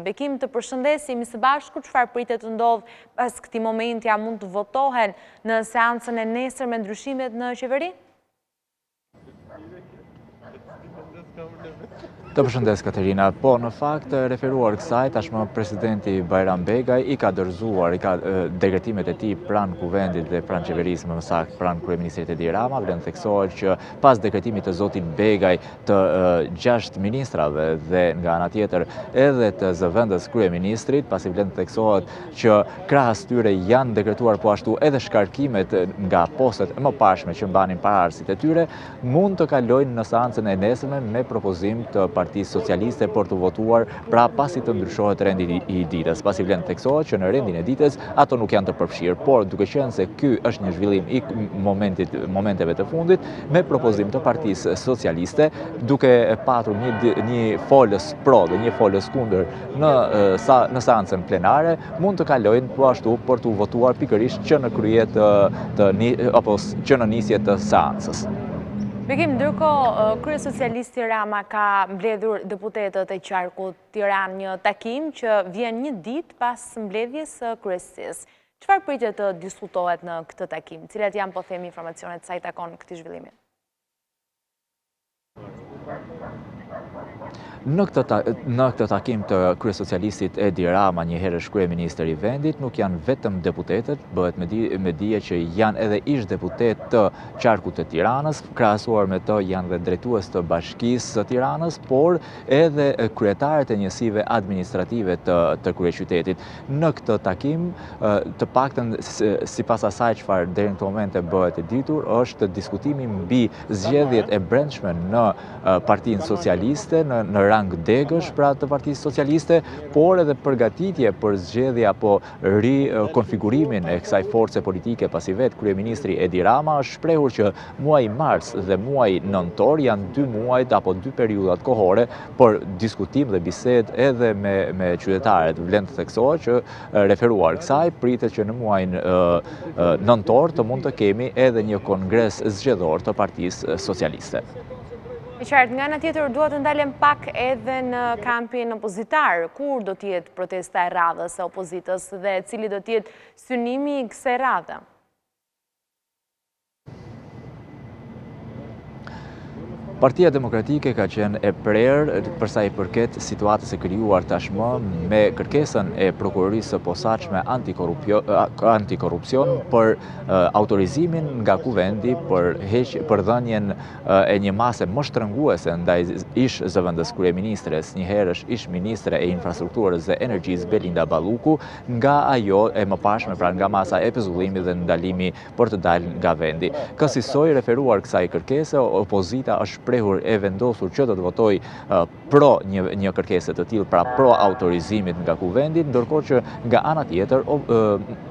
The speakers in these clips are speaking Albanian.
Bekim, të përshëndesim së bashku, çfarë pritet të ndodh pas këtij momenti, a mund të votohen në seancën e nesër me ndryshimet në qeveri? Të përshëndes, Katerina. Po, në fakt, referuar kësaj, tashmë presidenti Bajram Begaj i ka dorëzuar dekretimet e tij pranë kuvendit dhe pranë qeverisë, më saktë pranë kryeministrit Edi Rama. Vlen theksohet që pas dekretimit të zotit Begaj të 6 ministrave dhe nga ana tjetër edhe të zëvendës kryeministrit, pasi vlen theksohet që krahas tyre janë dekretuar po ashtu edhe shkarkimet nga postet e mëparshme që mbanin paraardhësit e tyre, mund të kalojnë në seancën e nesërme me propozim të Partisë Socialiste për të votuar pra pasi të ndryshohet rendi i ditës. Pasi vlen theksohet që në rendin e ditës ato nuk janë të përfshirë, por duke qenë se ky është një zhvillim i momenteve të fundit me propozim të Partisë Socialiste, duke patur një folës pro dhe një folës kundër në seancën plenare, mund të kalojnë po ashtu për të votuar pikërisht që në krye apo që në nisje të seancës. Bekim, ndërkohë, kryesocialisti Rama ka mbledhur deputetët e qarkut Tiranë një takim që vjen një ditë pas mbledhjes së kryesisë. Çfarë pritet të diskutohet në këtë takim? Cilat janë, po themi, informacionet sa i takon këtij zhvillimi? Në këtë takim të kryesocialistit Edi Rama, njëherësh kryeministër i vendit, nuk janë vetëm deputetët, bëhet me dije që janë edhe ish deputet të qarkut të Tiranës, krahasuar me to janë dhe drejtues të bashkisë së Tiranës, por edhe kryetarët e njësive administrative të kryeqytetit. Në këtë takim, të paktën sipas asaj çfarë deri në këtë moment e bëhet e ditur, është diskutimi mbi zgjedhjet e brendshme në Partinë Socialiste, në rang degësh pra të Partisë Socialiste, por edhe përgatitje për zgjedhje apo rikonfigurimin e kësaj force politike, pasi vetë kryeministri Edi Rama është shprehur që muaji mars dhe muaji nëntor janë 2 muajt apo 2 periudhat kohore për diskutim dhe bisedë edhe me qytetarët. Vlen të theksohet që referuar kësaj pritet që në muajin nëntor të mund të kemi edhe një kongres zgjedhor të Partisë Socialiste. E qartë, nga ana tjetër duhet të ndalem pak edhe në kampin opozitar. Kur do të jetë protesta e radhës së opozitës dhe cili do të jetë synimi i kësaj radhe? Partia Demokratike ka qenë e prerë përsa i përket situatës e krijuar tashmë me kërkesën e prokurorisë së posaçme antikorrupsion për autorizimin nga kuvendi për dhënien e një mase më shtrënguese ndaj ish zëvendës kryeministres, njëherësh ish ministre e infrastrukturës dhe energjisë Belinda Balluku, nga ajo e mëparshme, pra nga masa e pezullimit dhe ndalimi për të dalë nga vendi. Kësaj referuar kësaj kërkese, opozita është prehur e vendosur që do të votoj pro një kërkese të tillë, pra pro autorizimit nga kuvendi, ndërkohë që nga ana tjetër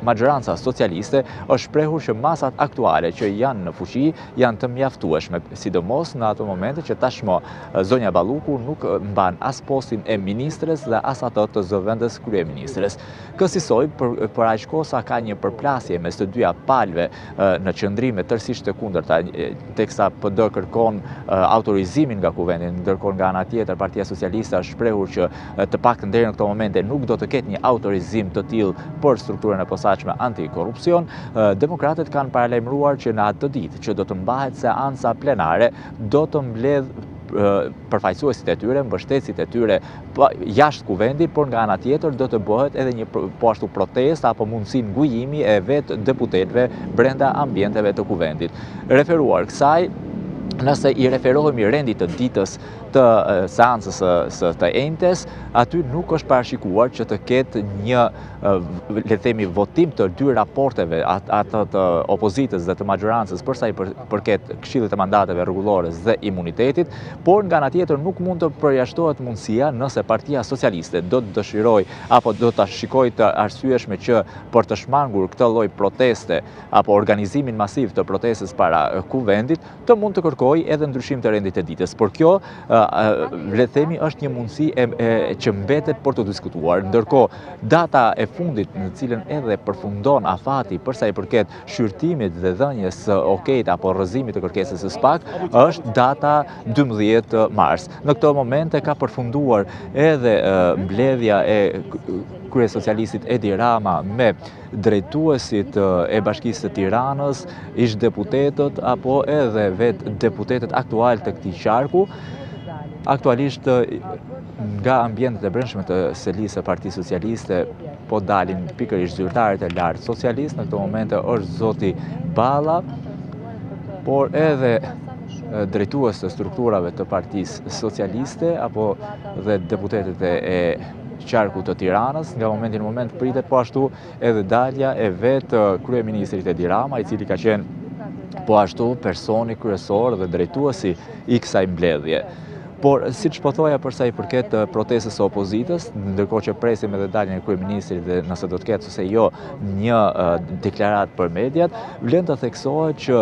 majoranca socialiste është prehur që masat aktuale që janë në fuqi janë të mjaftueshme, sidomos në ato momente që tashmë zonja Balluku nuk mban as postin e ministres dhe as ato të zëvendës kryeministres. Kësaj për aq kohë sa ka një përplasje mes të dyja palëve në qëndrime tërësisht të kundërta, teksa PD kërkon autorizimin nga kuvendi, ndërkohë nga ana tjetër Partia Socialiste është shprehur që të paktën deri në këtë moment nuk do të ketë një autorizim të tillë për strukturën e posaçme antikorrupsion. Demokratët kanë paralajmëruar që në atë ditë që do të mbahet seanca plenare, do të mbledh përfaqësuesit e tyre, mbështetësit e tyre jashtë kuvendit, por nga ana tjetër do të bëhet edhe një po ashtu protestë apo mundësi ngujimi e vetë deputetëve brenda ambienteve të kuvendit. Referuar kësaj, nëse i referohemi rendit të ditës të seancës së të enjtes, aty nuk është parashikuar që të ketë një, le të themi, votim të dy raporteve, atë të opozitës dhe të majorancës përsa i përket Këshillit të Mandateve Rregullore dhe Imunitetit, por nga ana tjetër nuk mund të përjashtohet mundësia nëse Partia Socialiste do të dëshiroj apo do ta shikojë të arsyeshme që për të shmangur këtë lloj proteste apo organizimin masiv të protestës para kuvendit, të mund të kërkojë edhe ndryshim të rendit të ditës. Por kjo le themi është një mundësi që mbetet për të diskutuar. Ndërkohë, data e fundit në cilën edhe përfundon afati përsa i përket shqyrtimit dhe dhënjes okejt apo rrëzimit të kërkesës së SPAK është data 12 mars. Në këto momente ka përfunduar edhe mbledhja e kryesocialistit Edi Rama me drejtuesit e Bashkisë të Tiranës, ish deputetët apo edhe vetë deputetët aktual të këtij qarku. Aktualisht nga ambientet e brendshme të selisë së Partisë Socialiste po dalin pikërisht zyrtarët e lartë socialistë. Në këto momente është zoti Balla, por edhe drejtues të strukturave të Partisë Socialiste apo dhe deputetët e qarku të Tiranës. Nga momenti në moment pritet po ashtu edhe dalja e vetë kryeministrit Edi Rama, i cili ka qenë po ashtu personi kryesor dhe drejtuesi i kësaj mbledhje. Por, siç po thoja përsa i përket protestës së opozitës, ndërkohë që presim edhe daljen e kryeministrit dhe nëse do të ketë ose jo një deklarat për mediat, vlen të theksohet që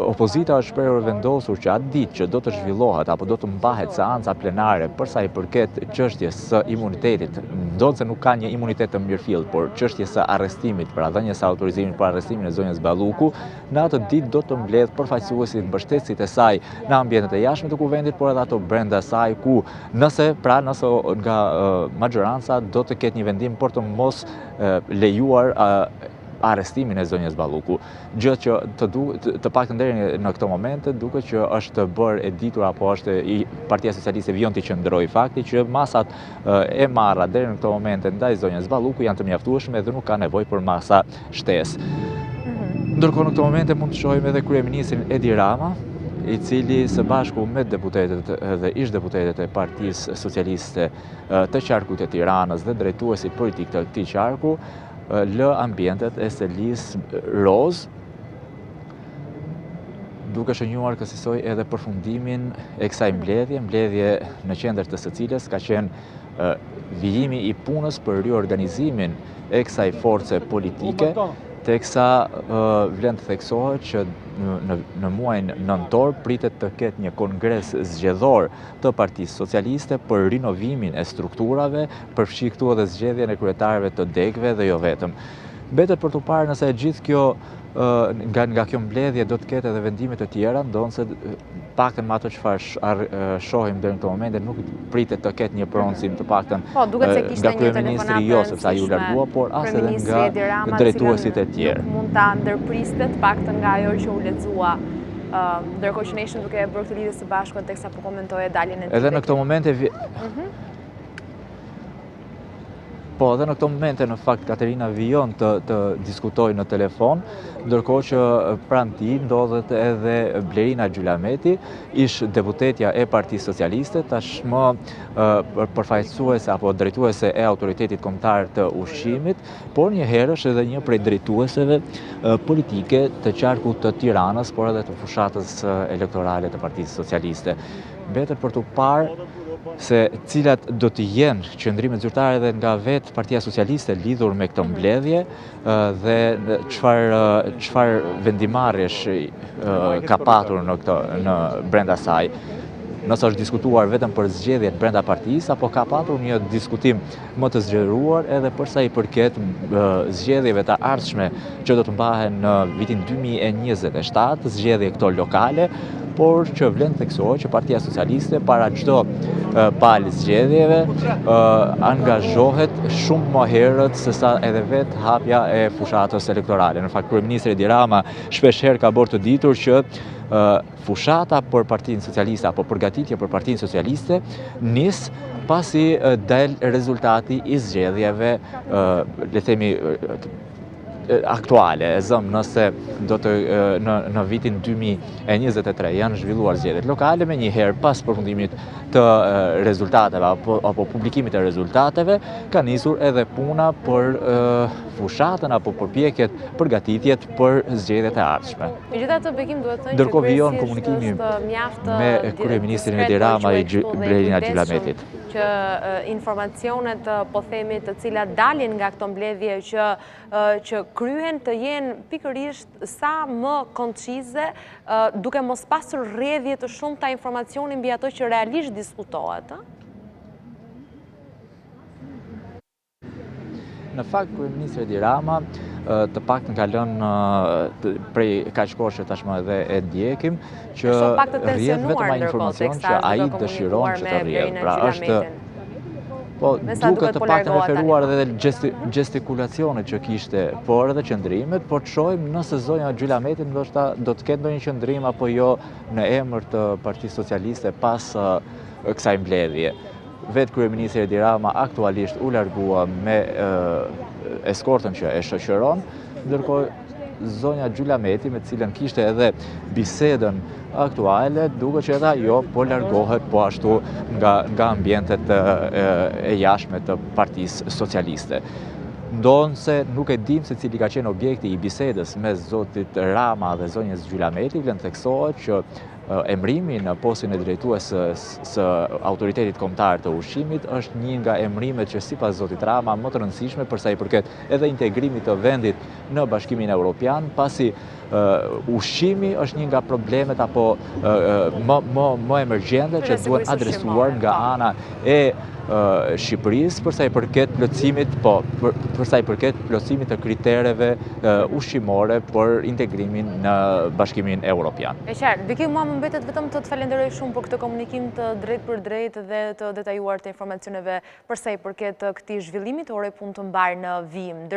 opozita është shprehur vendosur që atë ditë që do të zhvillohet apo do të mbahet seanca plenare përsa i përket çështjes së imunitetit, ndonse nuk ka një imunitet të mirëfillt, por çështjes së arrestimit, pra dhënjes së autorizimit për arrestimin e zonjës Balluku, në atë ditë do të mbledh përfaqësuesit mbështetësit e saj në ambientet e jashtme të kuvendit, por edhe ato brenda saj ku nëse nga majoranca do të ketë një vendim për të mos lejuar arrestimin e zonjës Balluku. Gjë që të paktën deri në këto momente duket që është bërë e ditur apo është Partia Socialiste vijon të qëndrojë fakti që masat e marra deri në këto momente ndaj zonjës Balluku janë të mjaftueshme dhe nuk ka nevojë për masa shtesë. Ndërkohë në këto momente mund të shohim edhe kryeministrin Edi Rama, i cili së bashku me deputetet dhe ish deputetet e Partisë Socialiste të qarkut e Tiranës dhe drejtuesit politik të këtij qarku lë ambientet e selisë roz, duke shënjuar kësaj edhe përfundimin e kësaj mbledhje në qendër të së cilës ka qenë vijimi i punës për riorganizimin e kësaj force politike, teksa vlen të theksohet që në muajin nëntor pritet të ketë një kongres zgjedhor të Partisë Socialiste për rinovimin e strukturave, përfshi këtu edhe zgjedhjen e kryetarëve të degëve dhe jo vetëm. Mbetet për të parë nëse gjithë kjo nga kjo mbledhje do të ketë edhe vendime të tjera, ndonse paktën me ato çfarë shohim deri në këtë moment nuk pritet të ketë një pronësim të paktën nga kryeministri jo sepse ai u largua, por as edhe nga drejtuesit e tjerë. Mund ta ndërpristet paktën nga ajo që u lexua. Ndërkohë që ne ishim duke bërë këtë lidhje së bashku teksa po komentoje daljen e tij. Edhe në këto momente Po, edhe në këto momente në fakt Katerina vijon të diskutojë në telefon, ndërkohë që pranë tij ndodhet edhe Blerina Gjylameti, ish deputetja e Partisë Socialiste, tashmë përfaqësuese apo drejtuese e autoritetit kombëtar të ushqimit, por një herësh edhe një prej drejtueseve politike të qarkut të Tiranës, por edhe të fushatës elektorale të Partisë Socialiste. Mbetet për të parë se cilat do të jenë qëndrimet zyrtare dhe nga vetë Partia Socialiste lidhur me këtë mbledhje dhe çfarë vendimarrjesh ka patur në brenda saj. Nëse është diskutuar vetëm për zgjedhjet brenda partisë, apo ka patur një diskutim më të zgjeruar edhe përsa i përket zgjedhjeve të ardhshme që do të mbahen në vitin 2027, zgjedhje këto lokale, por që vlen theksohet që Partia Socialiste para çdo palë zgjedhjeve angazhohet shumë më herët se sa edhe vetë hapja e fushatës elektorale. Në fakt, kryeministri Edi Rama shpeshherë ka bërë të ditur që fushata për Partinë Socialiste apo përgatitja për Partinë Socialiste nis pasi del rezultati i zgjedhjeve, le themi aktuale, nëse do të në vitin 2023 janë zhvilluar zgjedhjet lokale, me njëherë pas përfundimit të rezultateve apo publikimit të rezultateve, ka nisur edhe puna për fushatën apo përpjekjet përgatitjet për zgjedhjet e ardhshme. Megjithatë, Bekim duhet thënë Ndërkohë vijon komunikimi me kryeministrin Edi Rama e Blerina Gjylametit. Që informacionet, po themi, të cilat dalin nga këto mbledhje që kryhen të jenë pikërisht sa më koncize, duke mos pasur rrjedhje të shumta informacioni mbi ato që realisht diskutohet. Në fakt, kryeministri Edi Rama të paktën ka lënë prej kaq kohë që tashmë edhe e ndjekim që rrjedh vetëm ai informacion që ai dëshiron që të rrjedh. Pra është duke të paktën referuar edhe gestikulacionet që kishte, por edhe qëndrimet, por të shohim nëse zonja Gjylameti ndoshta do të ketë ndonjë qëndrim apo jo në emër të Partisë Socialiste pas kësaj mbledhje. Vetë kryeministri Edi Rama aktualisht u largua me eskortën që e shoqëron, ndërkohë zonja Gjylameti, me cilën kishte edhe bisedën aktuale, duke që edhe ajo po largohet po ashtu nga ambientet e jashtme të Partisë Socialiste. Ndonë se nuk e dim se cili ka qenë objekti i bisedës me zotit Rama dhe zonjës Gjylameti, vlen theksohet që emrimi në postin e drejtuesës së autoritetit kombëtar të ushqimit është një nga emrimet që sipas zotit Rama më të rëndësishme për sa i përket edhe integrimit të vendit në Bashkimin Evropian, pasi ushqimi është një nga problemet apo më emergjente që duhen adresuar nga ana e Shqipërisë për sa i përket plotësimit të kritereve ushqimore për integrimin në Bashkimin Evropian. E qartë, Bekim, mua më mbetet vetëm të falenderoj shumë për këtë komunikim të drejt për drejt dhe të detajuar të informacioneve për sa i përket këtij zhvillimit, ore punë të mbarë në vijim.